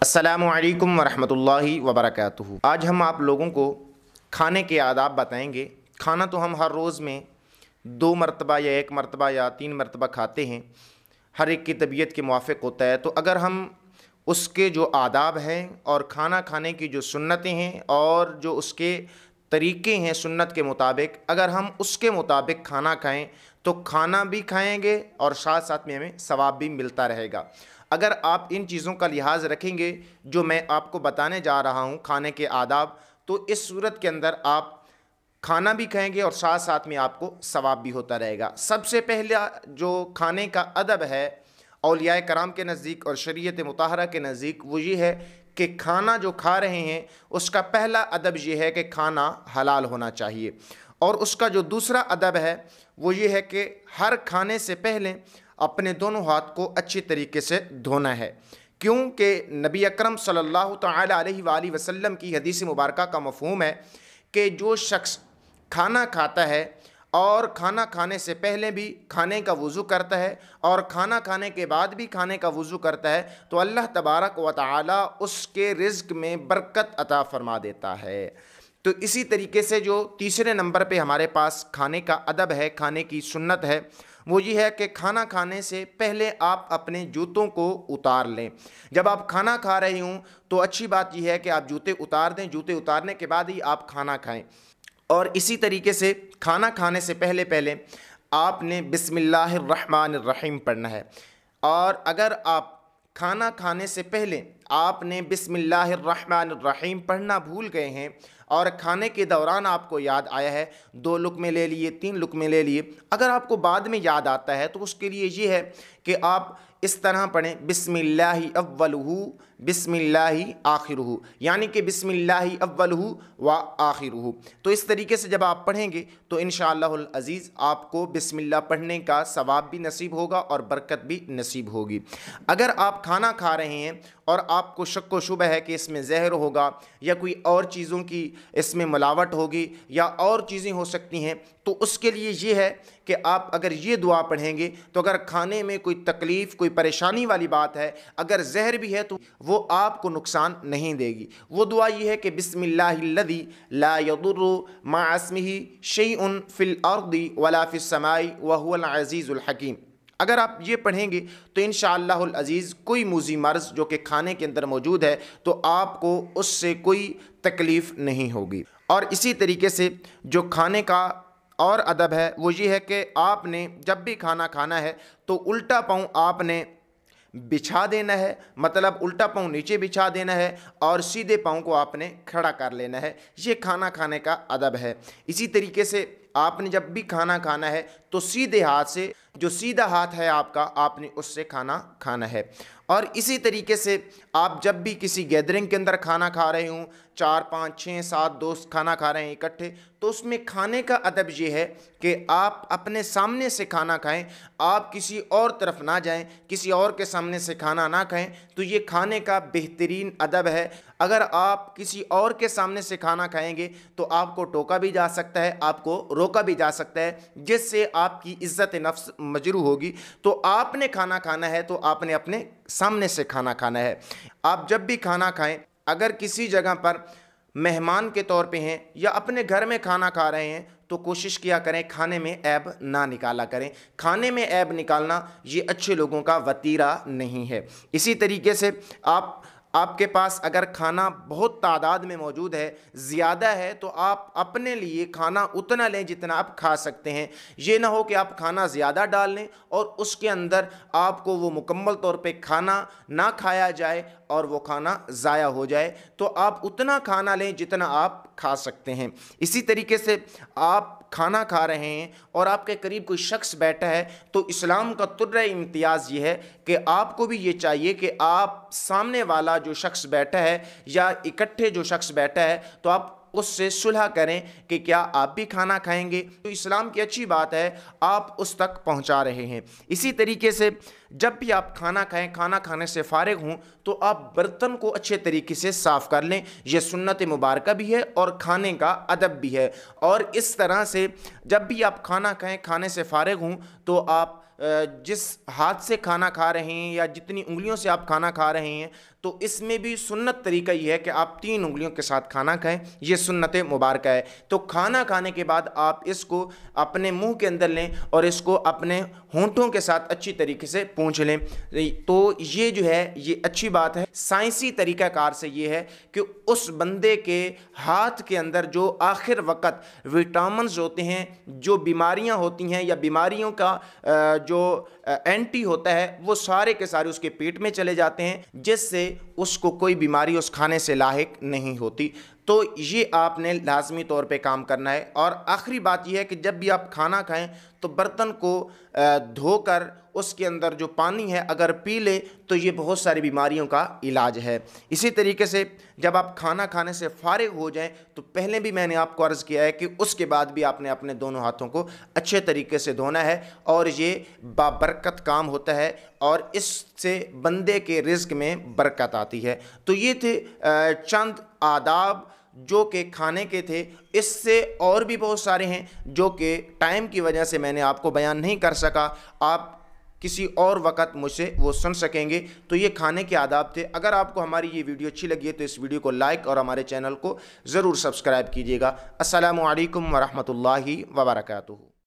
अस्सलामु अलैकुम वरहमतुल्लाहि वबरकातुहू। आज हम आप लोगों को खाने के आदाब बताएंगे। खाना तो हम हर रोज़ में 2 मरतबा या 1 मरतबा या 3 मरतबा खाते हैं, हर एक की तबीयत के मुआफ़िक होता है। तो अगर हम उसके जो आदाब हैं और खाना खाने की जो सुन्नतें हैं और जो उसके तरीक़े हैं सुन्नत के मुताबिक, अगर हम उसके मुताबिक खाना खाएं तो खाना भी खाएंगे और साथ साथ में हमें सवाब भी मिलता रहेगा। अगर आप इन चीज़ों का लिहाज रखेंगे जो मैं आपको बताने जा रहा हूँ खाने के आदाब, तो इस सूरत के अंदर आप खाना भी खाएंगे और साथ साथ में आपको सवाब भी होता रहेगा। सबसे पहला जो खाने का अदब है औलियाए कराम के नज़दीक और शरीयत मुताहरा के नज़दीक, वो ये है कि खाना जो खा रहे हैं उसका पहला अदब ये है कि खाना हलाल होना चाहिए। और उसका जो दूसरा अदब है वो ये है कि हर खाने से पहले अपने दोनों हाथ को अच्छी तरीके से धोना है, क्योंकि नबी अकरम सल्लल्लाहु तआला अलैहि वसल्लम की हदीस मुबारका का मफ़हूम है कि जो शख्स खाना खाता है और खाना खाने से पहले भी खाने का वज़ू करता है और खाना खाने के बाद भी खाने का वज़ू करता है, तो अल्लाह तबारक व तआला उसके रिज़्क़ में बरकत अता फ़रमा देता है। तो इसी तरीके से जो तीसरे नंबर पे हमारे पास खाने का अदब है, खाने की सुन्नत है, वो ये है कि खाना खाने से पहले आप अपने जूतों को उतार लें। जब आप खाना खा रहे हों तो अच्छी बात यह है कि आप जूते उतार दें, जूते उतारने के बाद ही आप खाना खाएं। और इसी तरीके से खाना खाने से पहले पहले आपने बिस्मिल्लाहिर्रहमानिर्रहीम पढ़ना है। और अगर आप खाना खाने से पहले आपने बिस्मिल्लाहिर्रहमानिर्रहीम पढ़ना भूल गए हैं और खाने के दौरान आपको याद आया है, 2 लुक़मे ले लिए, 3 लुक़मे ले लिए, अगर आपको बाद में याद आता है तो उसके लिए ये है कि आप इस तरह पढ़ें, बिस्मिल्लाहि अव्वलुहु बिस्मिल्लाहि आखिरुहु, यानी कि बिस्मिल्लाहि अव्वलुहु व आखिरुहु। तो इस तरीके से जब आप पढ़ेंगे तो इंशाअल्लाहुल अज़ीज़ आपको बिस्मिल्लाह पढ़ने का सवाब भी नसीब होगा और बरकत भी नसीब होगी। अगर आप खाना खा रहे हैं और आपको शक व शुबह है कि इसमें जहर होगा या कोई और चीज़ों की इसमें मिलावट होगी या और चीज़ें हो सकती हैं, तो उसके लिए ये है कि आप अगर ये दुआ पढ़ेंगे तो अगर खाने में कोई तकलीफ़, कोई परेशानी वाली बात है, अगर जहर भी है तो वो आपको नुकसान नहीं देगी। वो दुआ ये है कि बिस्मिल्लाहिल्लज़ी ला यदुर्रु मअ इस्मिही शैउन फिल अर्दी वला फिस समाई व हुवल अज़ीज़ुल हकीम। अगर आप ये पढ़ेंगे तो इंशाअल्लाहुल अज़ीज़ कोई मूज़ी मर्ज़ जो कि खाने के अंदर मौजूद है तो आपको उससे कोई तकलीफ़ नहीं होगी। और इसी तरीके से जो खाने का और अदब है वो ये है कि आपने जब भी खाना खाना है तो उल्टा पाँव आपने बिछा देना है, मतलब उल्टा पाँव नीचे बिछा देना है और सीधे पाँव को आपने खड़ा कर लेना है। ये खाना खाने का अदब है। इसी तरीके से आपने जब भी खाना खाना है तो सीधे हाथ से, जो सीधा हाथ है आपका, आपने उससे खाना खाना है। और इसी तरीके से आप जब भी किसी गैदरिंग के अंदर खाना खा रहे हों, 4, 5, 6, 7 दोस्त खाना खा रहे हैं इकट्ठे, तो उसमें खाने का अदब ये है कि आप अपने सामने से खाना खाएं, आप किसी और तरफ ना जाएं, किसी और के सामने से खाना ना खाएं। तो ये खाने का बेहतरीन अदब है। अगर आप किसी और के सामने से खाना खाएंगे तो आपको टोका भी जा सकता है, आपको रोका भी जा सकता है, जिससे आपकी इज़्ज़त नफ्स मजरू होगी। तो आपने खाना खाना है तो आपने अपने सामने से खाना खाना है। आप जब भी खाना खाएं, अगर किसी जगह पर मेहमान के तौर पे हैं या अपने घर में खाना खा रहे हैं तो कोशिश किया करें खाने में ऐब ना निकाला करें। खाने में ऐब निकालना ये अच्छे लोगों का वतीरा नहीं है। इसी तरीके से आपके पास अगर खाना बहुत तादाद में मौजूद है, ज़्यादा है, तो आप अपने लिए खाना उतना लें जितना आप खा सकते हैं। ये ना हो कि आप खाना ज़्यादा डाल लें और उसके अंदर आपको वो मुकम्मल तौर पे खाना ना खाया जाए और वो खाना ज़ाया हो जाए। तो आप उतना खाना लें जितना आप खा सकते हैं। इसी तरीके से आप खाना खा रहे हैं और आपके करीब कोई शख्स बैठा है तो इस्लाम का तुर्रा इम्तियाज़ ये है कि आपको भी ये चाहिए कि आप सामने वाला जो शख्स बैठा है या इकट्ठे जो शख्स बैठा है तो आप उससे सुलह करें कि क्या आप भी खाना खाएंगे। तो इस्लाम की अच्छी बात है, आप उस तक पहुंचा रहे हैं। इसी तरीके से जब भी आप खाना खाएं, खाना खाने से फारिग हों तो आप बर्तन को अच्छे तरीके से साफ़ कर लें। यह सुन्नत मुबारका भी है और खाने का अदब भी है। और इस तरह से जब भी आप खाना खाएं, खाने से फारिग हों तो आप जिस हाथ से खाना खा रहे हैं या जितनी उंगलियों से आप खाना खा रहे हैं, तो इसमें भी सुन्नत तरीका ये है कि आप 3 उंगलियों के साथ खाना खाएं। ये सुन्नत मुबारका है। तो खाना खाने के बाद आप इसको अपने मुंह के अंदर लें और इसको अपने होंठों के साथ अच्छी तरीके से पोंछ लें। तो ये जो है ये अच्छी बात है। साइंसी तरीक़ाकार से ये है कि उस बंदे के हाथ के अंदर जो आखिर वक़्त विटामिन्स होते हैं, जो बीमारियां होती हैं या बीमारियों का जो एंटी होता है, वो सारे के सारे उसके पेट में चले जाते हैं, जिससे उसको कोई बीमारी उस खाने से लाहिक नहीं होती। तो ये आपने लाजमी तौर पे काम करना है। और आखिरी बात यह है कि जब भी आप खाना खाएं तो बर्तन को धोकर उसके अंदर जो पानी है अगर पी ले तो ये बहुत सारी बीमारियों का इलाज है। इसी तरीके से जब आप खाना खाने से फारिग हो जाएं तो पहले भी मैंने आपको अर्ज़ किया है कि उसके बाद भी आपने अपने दोनों हाथों को अच्छे तरीके से धोना है और ये बाबरकत काम होता है और इससे बंदे के रिज़्क में बरकत आती है। तो ये थे चंद आदाब जो कि खाने के थे। इससे और भी बहुत सारे हैं जो कि टाइम की वजह से मैंने आपको बयान नहीं कर सका। आप किसी और वक़्त मुझसे वो सुन सकेंगे। तो ये खाने के आदाब थे। अगर आपको हमारी ये वीडियो अच्छी लगी है तो इस वीडियो को लाइक और हमारे चैनल को ज़रूर सब्सक्राइब कीजिएगा। अस्सलामु अलैकुम व रहमतुल्लाहि व बरकातुहू।